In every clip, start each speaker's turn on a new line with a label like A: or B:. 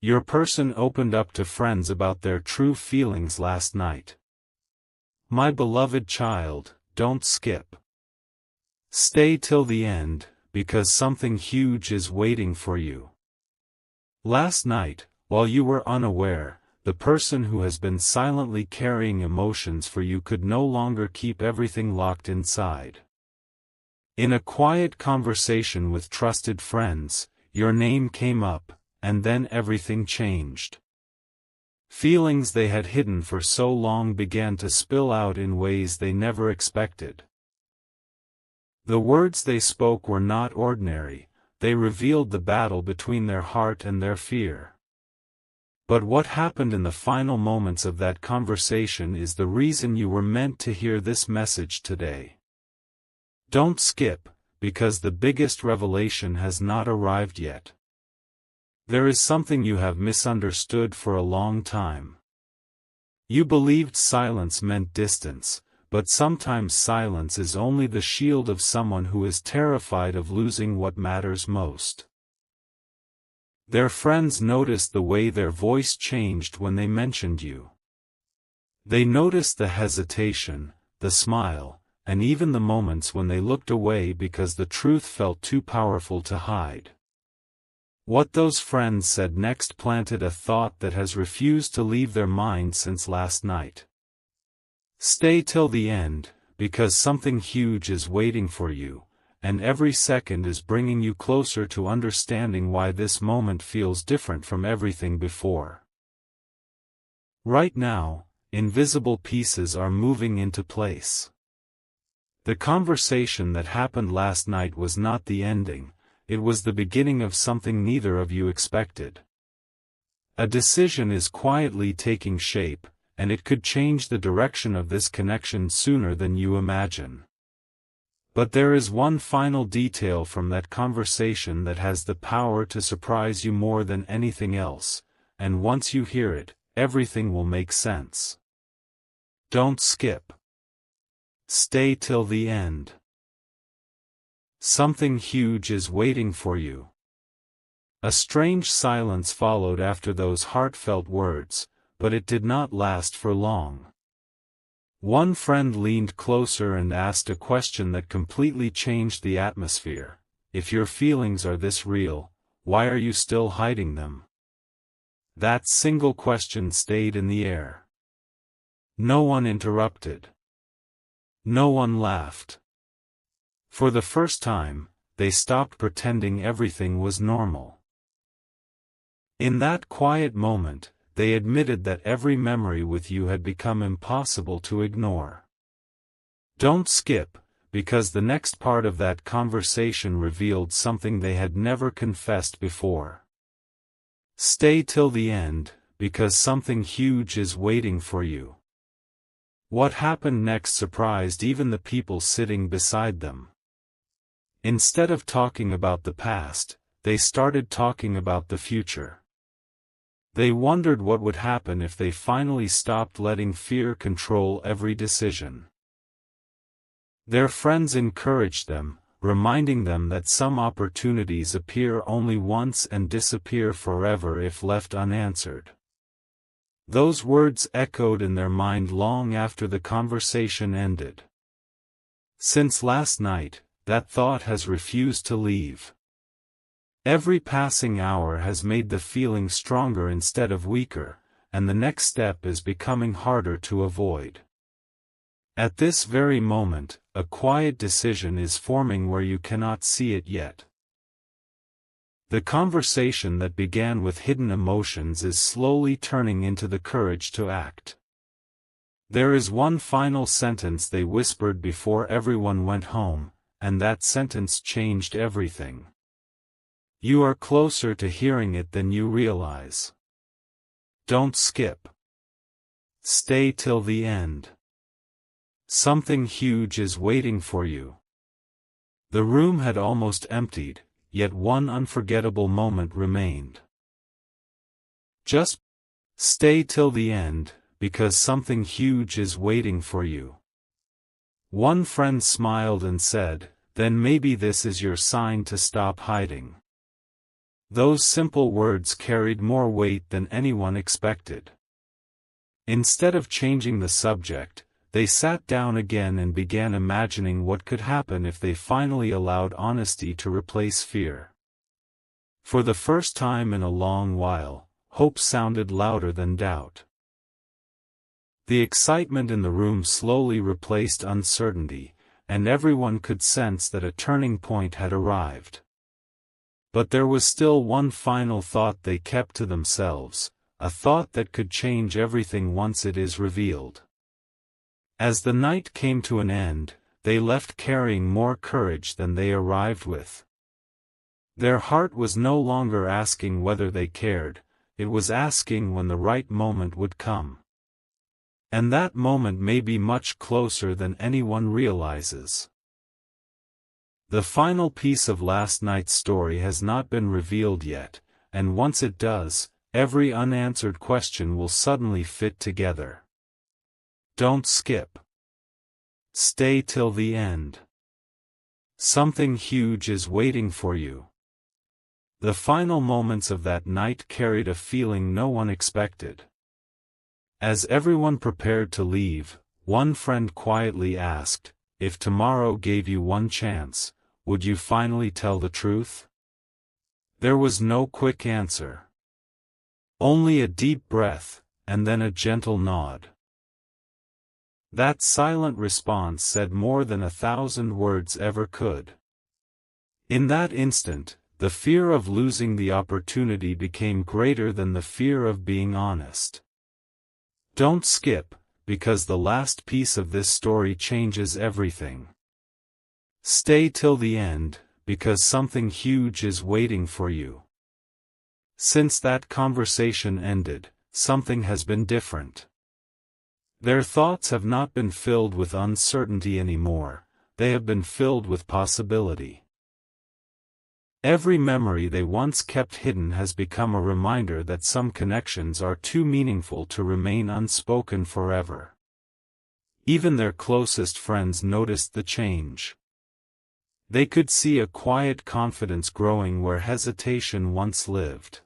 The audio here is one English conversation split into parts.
A: Your person opened up to friends about their true feelings last night. My beloved child, don't skip. Stay till the end, because something huge is waiting for you. Last night, while you were unaware, the person who has been silently carrying emotions for you could no longer keep everything locked inside. In a quiet conversation with trusted friends, your name came up, and then everything changed. Feelings they had hidden for so long began to spill out in ways they never expected. The words they spoke were not ordinary, they revealed the battle between their heart and their fear. But what happened in the final moments of that conversation is the reason you were meant to hear this message today. Don't skip, because the biggest revelation has not arrived yet. There is something you have misunderstood for a long time. You believed silence meant distance, but sometimes silence is only the shield of someone who is terrified of losing what matters most. Their friends noticed the way their voice changed when they mentioned you. They noticed the hesitation, the smile, and even the moments when they looked away because the truth felt too powerful to hide. What those friends said next planted a thought that has refused to leave their mind since last night. Stay till the end, because something huge is waiting for you, and every second is bringing you closer to understanding why this moment feels different from everything before. Right now, invisible pieces are moving into place. The conversation that happened last night was not the ending. It was the beginning of something neither of you expected. A decision is quietly taking shape, and it could change the direction of this connection sooner than you imagine. But there is one final detail from that conversation that has the power to surprise you more than anything else, and once you hear it, everything will make sense. Don't skip. Stay till the end. Something huge is waiting for you. A strange silence followed after those heartfelt words, but it did not last for long. One friend leaned closer and asked a question that completely changed the atmosphere. If your feelings are this real, why are you still hiding them? That single question stayed in the air. No one interrupted. No one laughed. For the first time, they stopped pretending everything was normal. In that quiet moment, they admitted that every memory with you had become impossible to ignore. Don't skip, because the next part of that conversation revealed something they had never confessed before. Stay till the end, because something huge is waiting for you. What happened next surprised even the people sitting beside them. Instead of talking about the past, they started talking about the future. They wondered what would happen if they finally stopped letting fear control every decision. Their friends encouraged them, reminding them that some opportunities appear only once and disappear forever if left unanswered. Those words echoed in their mind long after the conversation ended. Since last night, that thought has refused to leave. Every passing hour has made the feeling stronger instead of weaker, and the next step is becoming harder to avoid. At this very moment, a quiet decision is forming where you cannot see it yet. The conversation that began with hidden emotions is slowly turning into the courage to act. There is one final sentence they whispered before everyone went home, and that sentence changed everything. You are closer to hearing it than you realize. Don't skip. Stay till the end. Something huge is waiting for you. The room had almost emptied, yet one unforgettable moment remained. Just stay till the end, because something huge is waiting for you. One friend smiled and said, "Then maybe this is your sign to stop hiding." Those simple words carried more weight than anyone expected. Instead of changing the subject, they sat down again and began imagining what could happen if they finally allowed honesty to replace fear. For the first time in a long while, hope sounded louder than doubt. The excitement in the room slowly replaced uncertainty, and everyone could sense that a turning point had arrived. But there was still one final thought they kept to themselves, a thought that could change everything once it is revealed. As the night came to an end, they left carrying more courage than they arrived with. Their heart was no longer asking whether they cared, it was asking when the right moment would come. And that moment may be much closer than anyone realizes. The final piece of last night's story has not been revealed yet, and once it does, every unanswered question will suddenly fit together. Don't skip. Stay till the end. Something huge is waiting for you. The final moments of that night carried a feeling no one expected. As everyone prepared to leave, one friend quietly asked, "If tomorrow gave you one chance, would you finally tell the truth?" There was no quick answer. Only a deep breath, and then a gentle nod. That silent response said more than 1,000 words ever could. In that instant, the fear of losing the opportunity became greater than the fear of being honest. Don't skip, because the last piece of this story changes everything. Stay till the end, because something huge is waiting for you. Since that conversation ended, something has been different. Their thoughts have not been filled with uncertainty anymore, they have been filled with possibility. Every memory they once kept hidden has become a reminder that some connections are too meaningful to remain unspoken forever. Even their closest friends noticed the change. They could see a quiet confidence growing where hesitation once lived.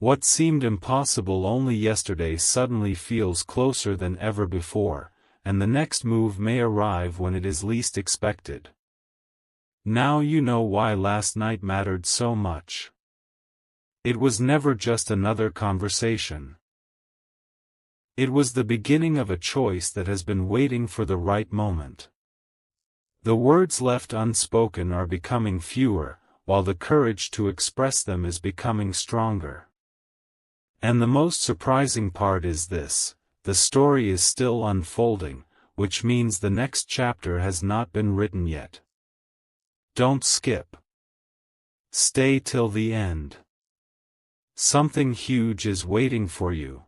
A: What seemed impossible only yesterday suddenly feels closer than ever before, and the next move may arrive when it is least expected. Now you know why last night mattered so much. It was never just another conversation. It was the beginning of a choice that has been waiting for the right moment. The words left unspoken are becoming fewer, while the courage to express them is becoming stronger. And the most surprising part is this: the story is still unfolding, which means the next chapter has not been written yet. Don't skip. Stay till the end. Something huge is waiting for you.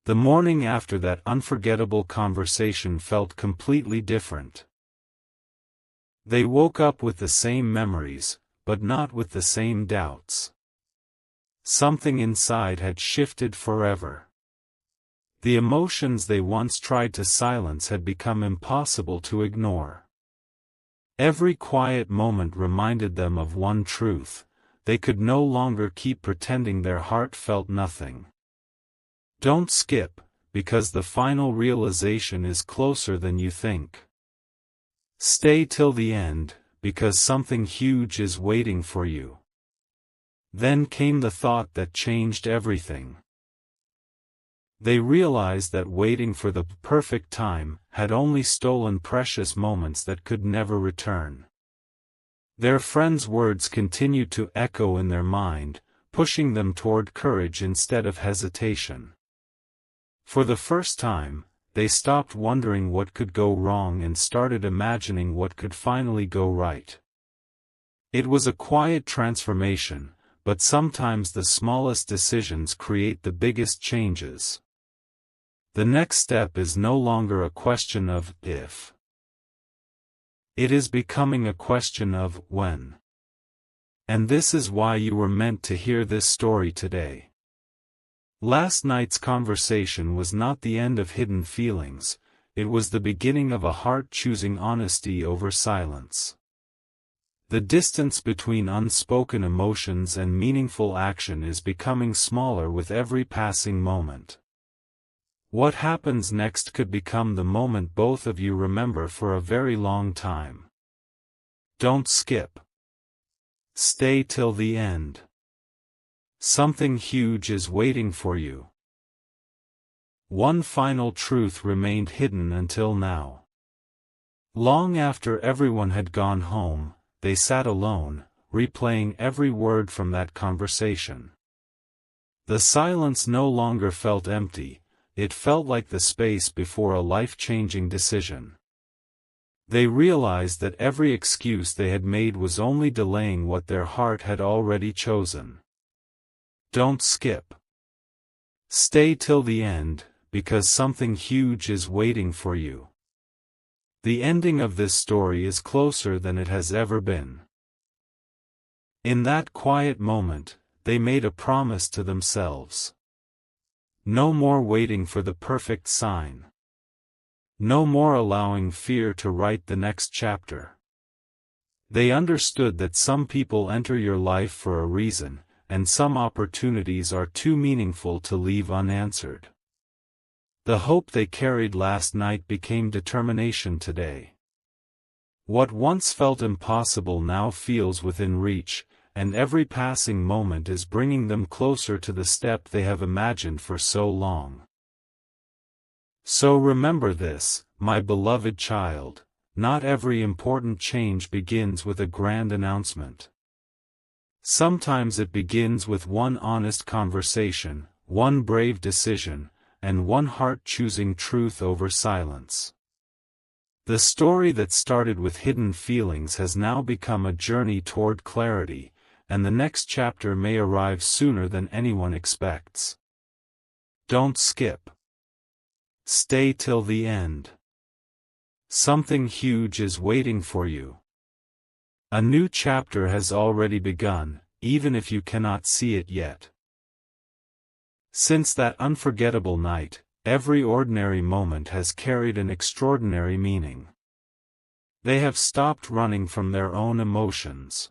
A: The morning after that unforgettable conversation felt completely different. They woke up with the same memories, but not with the same doubts. Something inside had shifted forever. The emotions they once tried to silence had become impossible to ignore. Every quiet moment reminded them of one truth: they could no longer keep pretending their heart felt nothing. Don't skip, because the final realization is closer than you think. Stay till the end, because something huge is waiting for you. Then came the thought that changed everything. They realized that waiting for the perfect time had only stolen precious moments that could never return. Their friend's words continued to echo in their mind, pushing them toward courage instead of hesitation. For the first time, they stopped wondering what could go wrong and started imagining what could finally go right. It was a quiet transformation, but sometimes the smallest decisions create the biggest changes. The next step is no longer a question of if. It is becoming a question of when. And this is why you were meant to hear this story today. Last night's conversation was not the end of hidden feelings, it was the beginning of a heart choosing honesty over silence. The distance between unspoken emotions and meaningful action is becoming smaller with every passing moment. What happens next could become the moment both of you remember for a very long time. Don't skip. Stay till the end. Something huge is waiting for you. One final truth remained hidden until now. Long after everyone had gone home, they sat alone, replaying every word from that conversation. The silence no longer felt empty, it felt like the space before a life-changing decision. They realized that every excuse they had made was only delaying what their heart had already chosen. Don't skip. Stay till the end, because something huge is waiting for you. The ending of this story is closer than it has ever been. In that quiet moment, they made a promise to themselves. No more waiting for the perfect sign. No more allowing fear to write the next chapter. They understood that some people enter your life for a reason, and some opportunities are too meaningful to leave unanswered. The hope they carried last night became determination today. What once felt impossible now feels within reach, and every passing moment is bringing them closer to the step they have imagined for so long. So remember this, my beloved child, not every important change begins with a grand announcement. Sometimes it begins with one honest conversation, one brave decision, and one heart choosing truth over silence. The story that started with hidden feelings has now become a journey toward clarity, and the next chapter may arrive sooner than anyone expects. Don't skip. Stay till the end. Something huge is waiting for you. A new chapter has already begun, even if you cannot see it yet. Since that unforgettable night, every ordinary moment has carried an extraordinary meaning. They have stopped running from their own emotions.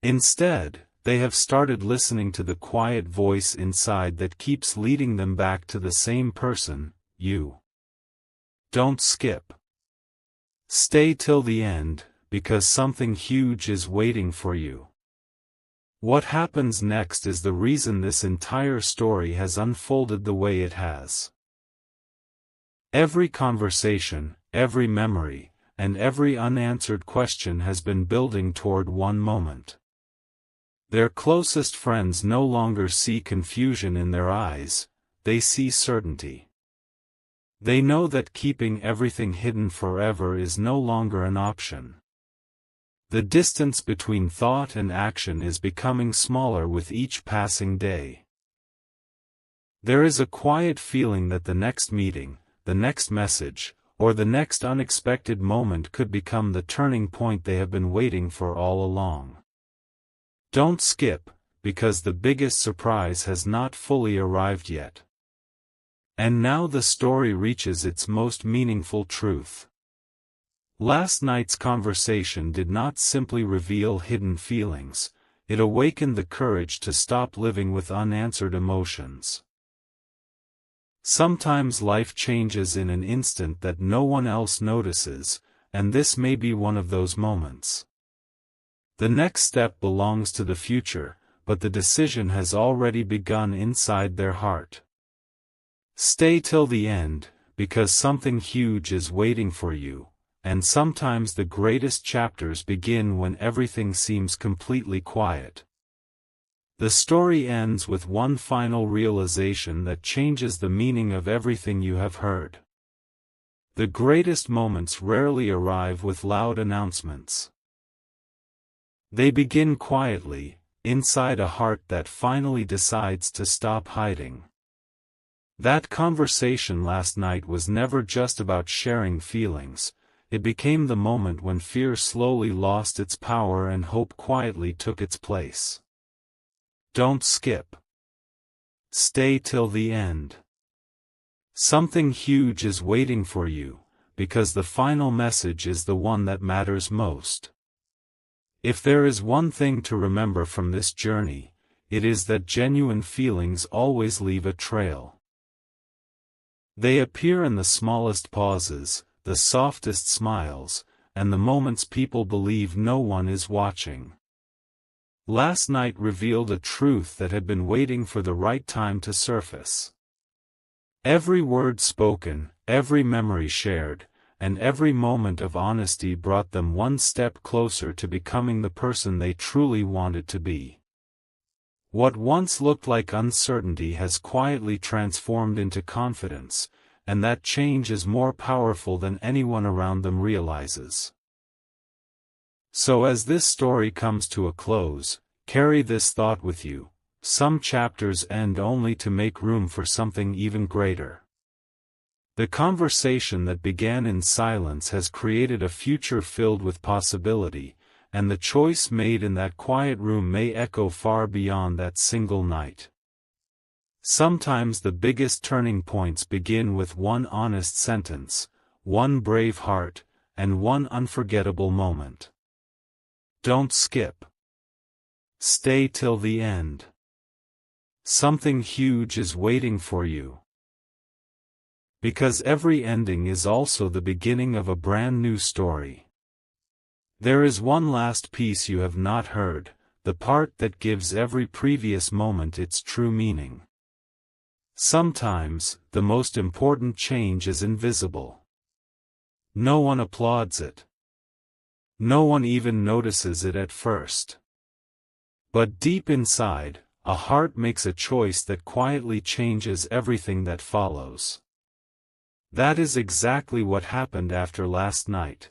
A: Instead, they have started listening to the quiet voice inside that keeps leading them back to the same person, you. Don't skip. Stay till the end, because something huge is waiting for you. What happens next is the reason this entire story has unfolded the way it has. Every conversation, every memory, and every unanswered question has been building toward one moment. Their closest friends no longer see confusion in their eyes, they see certainty. They know that keeping everything hidden forever is no longer an option. The distance between thought and action is becoming smaller with each passing day. There is a quiet feeling that the next meeting, the next message, or the next unexpected moment could become the turning point they have been waiting for all along. Don't skip, because the biggest surprise has not fully arrived yet. And now the story reaches its most meaningful truth. Last night's conversation did not simply reveal hidden feelings, it awakened the courage to stop living with unanswered emotions. Sometimes life changes in an instant that no one else notices, and this may be one of those moments. The next step belongs to the future, but the decision has already begun inside their heart. Stay till the end, because something huge is waiting for you. And sometimes the greatest chapters begin when everything seems completely quiet. The story ends with one final realization that changes the meaning of everything you have heard. The greatest moments rarely arrive with loud announcements. They begin quietly, inside a heart that finally decides to stop hiding. That conversation last night was never just about sharing feelings. It became the moment when fear slowly lost its power and hope quietly took its place. Don't skip. Stay till the end. Something huge is waiting for you, because the final message is the one that matters most. If there is one thing to remember from this journey, it is that genuine feelings always leave a trail. They appear in the smallest pauses, the softest smiles, and the moments people believe no one is watching. Last night revealed a truth that had been waiting for the right time to surface. Every word spoken, every memory shared, and every moment of honesty brought them one step closer to becoming the person they truly wanted to be. What once looked like uncertainty has quietly transformed into confidence, and that change is more powerful than anyone around them realizes. So as this story comes to a close, carry this thought with you: some chapters end only to make room for something even greater. The conversation that began in silence has created a future filled with possibility, and the choice made in that quiet room may echo far beyond that single night. Sometimes the biggest turning points begin with one honest sentence, one brave heart, and one unforgettable moment. Don't skip. Stay till the end. Something huge is waiting for you. Because every ending is also the beginning of a brand new story. There is one last piece you have not heard, the part that gives every previous moment its true meaning. Sometimes, the most important change is invisible. No one applauds it. No one even notices it at first. But deep inside, a heart makes a choice that quietly changes everything that follows. That is exactly what happened after last night.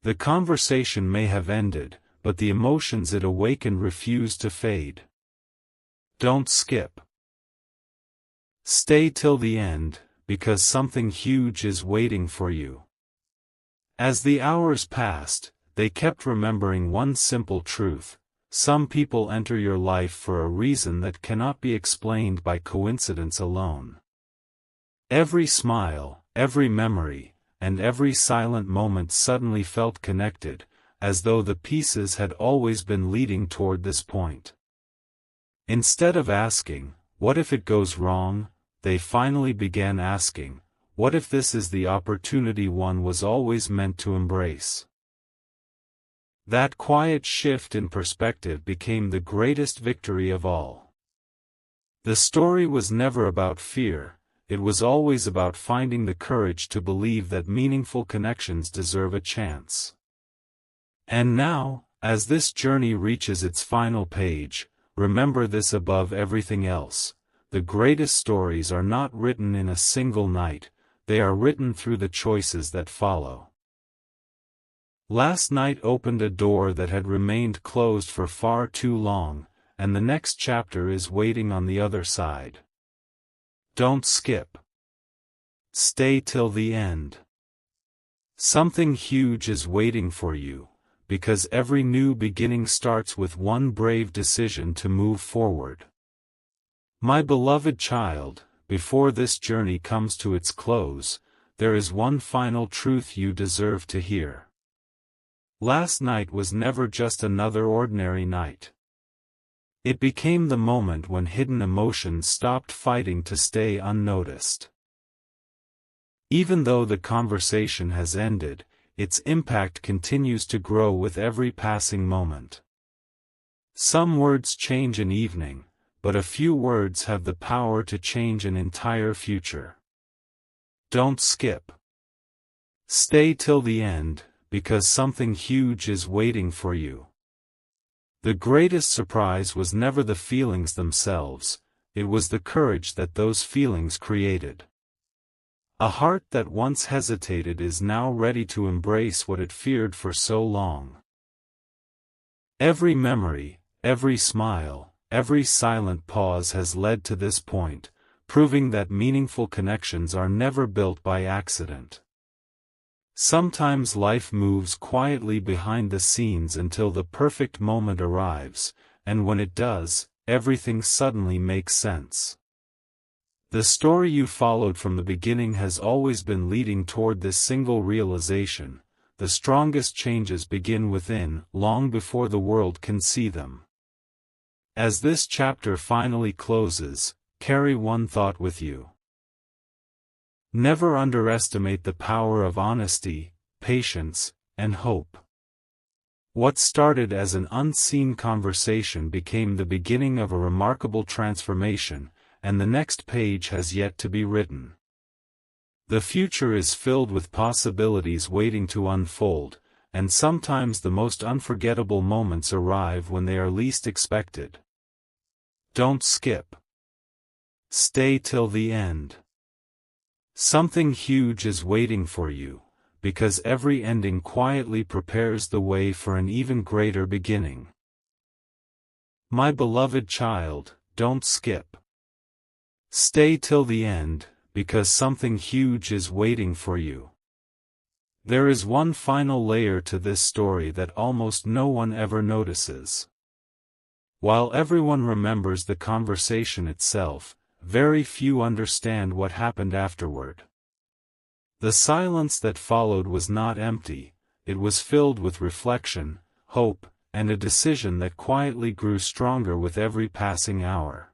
A: The conversation may have ended, but the emotions it awakened refused to fade. Don't skip. Stay till the end, because something huge is waiting for you. As the hours passed, they kept remembering one simple truth: some people enter your life for a reason that cannot be explained by coincidence alone. Every smile, every memory, and every silent moment suddenly felt connected, as though the pieces had always been leading toward this point. Instead of asking, "What if it goes wrong?" they finally began asking, "What if this is the opportunity one was always meant to embrace?" That quiet shift in perspective became the greatest victory of all. The story was never about fear. It was always about finding the courage to believe that meaningful connections deserve a chance. And now, as this journey reaches its final page, remember this above everything else: the greatest stories are not written in a single night, they are written through the choices that follow. Last night opened a door that had remained closed for far too long, and the next chapter is waiting on the other side. Don't skip. Stay till the end. Something huge is waiting for you, because every new beginning starts with one brave decision to move forward. My beloved child, before this journey comes to its close, there is one final truth you deserve to hear. Last night was never just another ordinary night. It became the moment when hidden emotions stopped fighting to stay unnoticed. Even though the conversation has ended, its impact continues to grow with every passing moment. Some words change an evening, but a few words have the power to change an entire future. Don't skip. Stay till the end, because something huge is waiting for you. The greatest surprise was never the feelings themselves, it was the courage that those feelings created. A heart that once hesitated is now ready to embrace what it feared for so long. Every memory, every smile, every silent pause has led to this point, proving that meaningful connections are never built by accident. Sometimes life moves quietly behind the scenes until the perfect moment arrives, and when it does, everything suddenly makes sense. The story you followed from the beginning has always been leading toward this single realization: the strongest changes begin within, long before the world can see them. As this chapter finally closes, carry one thought with you. Never underestimate the power of honesty, patience, and hope. What started as an unseen conversation became the beginning of a remarkable transformation, and the next page has yet to be written. The future is filled with possibilities waiting to unfold, and sometimes the most unforgettable moments arrive when they are least expected. Don't skip. Stay till the end. Something huge is waiting for you, because every ending quietly prepares the way for an even greater beginning. My beloved child, don't skip. Stay till the end, because something huge is waiting for you. There is one final layer to this story that almost no one ever notices. While everyone remembers the conversation itself, very few understand what happened afterward. The silence that followed was not empty, it was filled with reflection, hope, and a decision that quietly grew stronger with every passing hour.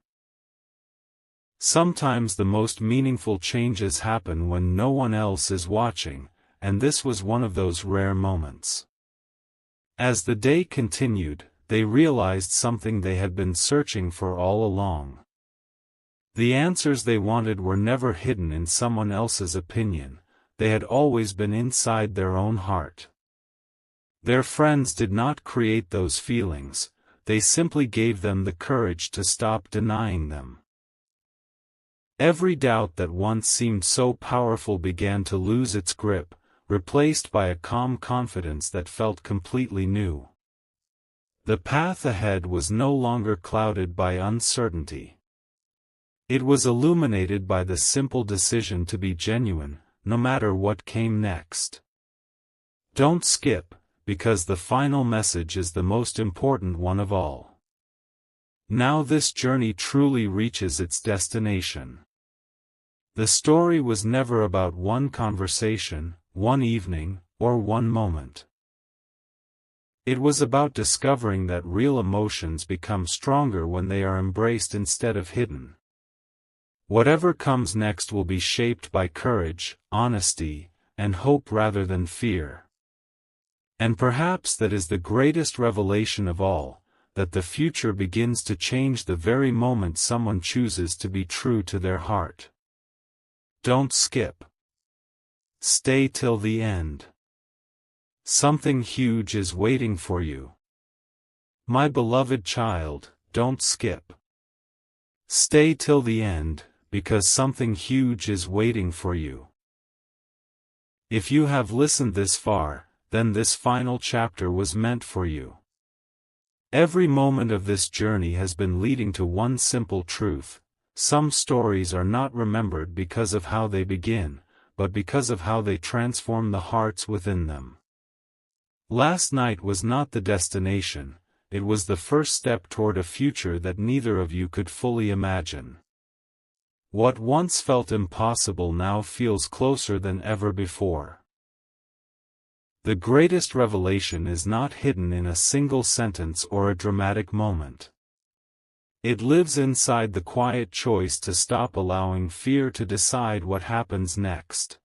A: Sometimes the most meaningful changes happen when no one else is watching, and this was one of those rare moments. As the day continued, they realized something they had been searching for all along. The answers they wanted were never hidden in someone else's opinion, they had always been inside their own heart. Their friends did not create those feelings, they simply gave them the courage to stop denying them. Every doubt that once seemed so powerful began to lose its grip, replaced by a calm confidence that felt completely new. The path ahead was no longer clouded by uncertainty. It was illuminated by the simple decision to be genuine, no matter what came next. Don't skip, because the final message is the most important one of all. Now this journey truly reaches its destination. The story was never about one conversation, one evening, or one moment. It was about discovering that real emotions become stronger when they are embraced instead of hidden. Whatever comes next will be shaped by courage, honesty, and hope rather than fear. And perhaps that is the greatest revelation of all, that the future begins to change the very moment someone chooses to be true to their heart. Don't skip. Stay till the end. Something huge is waiting for you. My beloved child, don't skip. Stay till the end, because something huge is waiting for you. If you have listened this far, then this final chapter was meant for you. Every moment of this journey has been leading to one simple truth: some stories are not remembered because of how they begin, but because of how they transform the hearts within them. Last night was not the destination, it was the first step toward a future that neither of you could fully imagine. What once felt impossible now feels closer than ever before. The greatest revelation is not hidden in a single sentence or a dramatic moment. It lives inside the quiet choice to stop allowing fear to decide what happens next.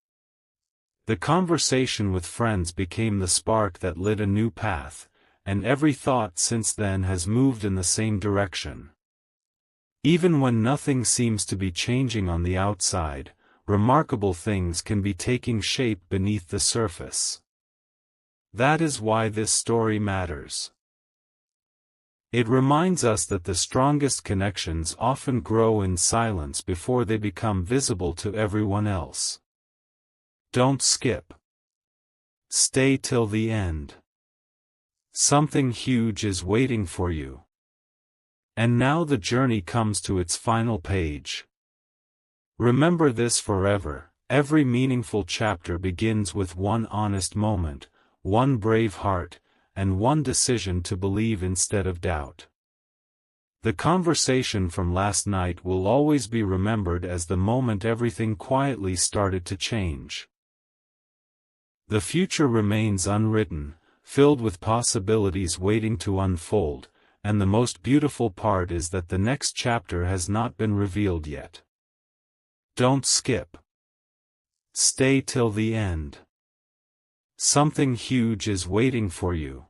A: The conversation with friends became the spark that lit a new path, and every thought since then has moved in the same direction. Even when nothing seems to be changing on the outside, remarkable things can be taking shape beneath the surface. That is why this story matters. It reminds us that the strongest connections often grow in silence before they become visible to everyone else. Don't skip. Stay till the end. Something huge is waiting for you. And now the journey comes to its final page. Remember this forever: every meaningful chapter begins with one honest moment, one brave heart, and one decision to believe instead of doubt. The conversation from last night will always be remembered as the moment everything quietly started to change. The future remains unwritten, filled with possibilities waiting to unfold, and the most beautiful part is that the next chapter has not been revealed yet. Don't skip. Stay till the end. Something huge is waiting for you.